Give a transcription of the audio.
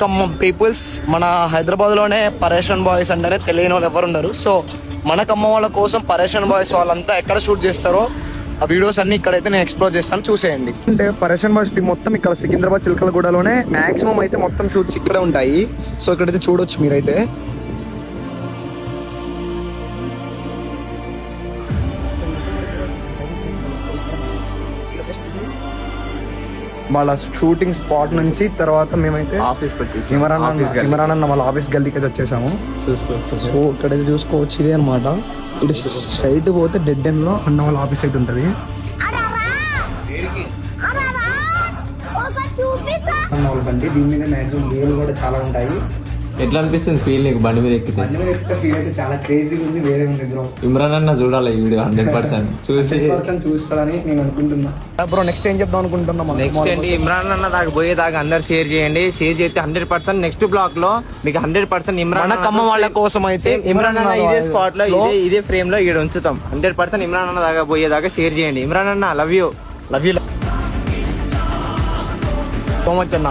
Khammam peoples, మన హైదరాబాద్లోనే పరేషన్ boys అంటేనే తెలియని వాళ్ళు ఎవరు ఉండరు. సో మన ఖమ్మం వాళ్ళ కోసం పరేషన్ బాయ్స్ వాళ్ళంతా ఎక్కడ షూట్ చేస్తారో ఆ వీడియోస్ అన్ని ఇక్కడైతే నేను ఎక్స్ప్లోర్ చేస్తాను, చూసేయండి. అంటే పరేషన్ బాయ్స్ టీం మొత్తం ఇక్కడ సికింద్రాబాద్ చిలకలగూడలోనే మాక్సిమం అయితే మొత్తం షూట్స్ ఇక్కడే ఉంటాయి. సో ఇక్కడైతే చూడొచ్చు మీరైతే. వాళ్ళ షూటింగ్ స్పాట్ నుంచి తర్వాత మేమైతే ఇమరాన్ అన్న వాళ్ళ ఆఫీస్ గల్లీకి అయితే వచ్చేసాము. సో ఇక్కడైతే చూసుకోవచ్చు, ఇదే అనమాట. ఇటు స్ట్రైట్ పోతే డెడ్ ఎండ్ లో అన్న వాళ్ళ ఆఫీస్ అయితే ఉంటుంది. అన్న వాళ్ళ బండి, దీని మీద మ్యాక్సిమం వీడియోలు కూడా చాలా ఉంటాయి. ఎట్లా అనిపిస్తుంది ఫీల్ నీకు బండి మీద ఎక్కితే? బండి మీద ఎక్కితే ఫీల్ అయితే చాలా క్రేజీగా ఉంది, వేరే ఉంది బ్రో. ఇమ్రాన్ అన్న చూడాలి ఈ వీడియో 100% చూస్తారని నేను అనుకుంటున్నా. బ్రో నెక్స్ట్ ఏం చెప్దాం అనుకుంటున్నా? నెక్స్ట్ ఏంటి, ఇమ్రాన్ అన్న దాకా పోయేదాకా అందరు షేర్ చేయండి. షేర్ చేస్తే 100% నెక్స్ట్ బ్లాక్ లో మీకు 100% ఇమ్రాన్ ఖమ్మం వాళ్ళ కోసం అయితే ఇమ్రాన్ అన్న ఇదే స్పాట్ లో ఇదే ఫ్రేమ్ లో ఇక్కడ ఉంచుతాం. 100% ఇమ్రాన్ అన్న దాకా పోయేదాకా షేర్ చేయండి. ఇమ్రాన్ అన్న లవ్ యూ సో మచ్ అన్న.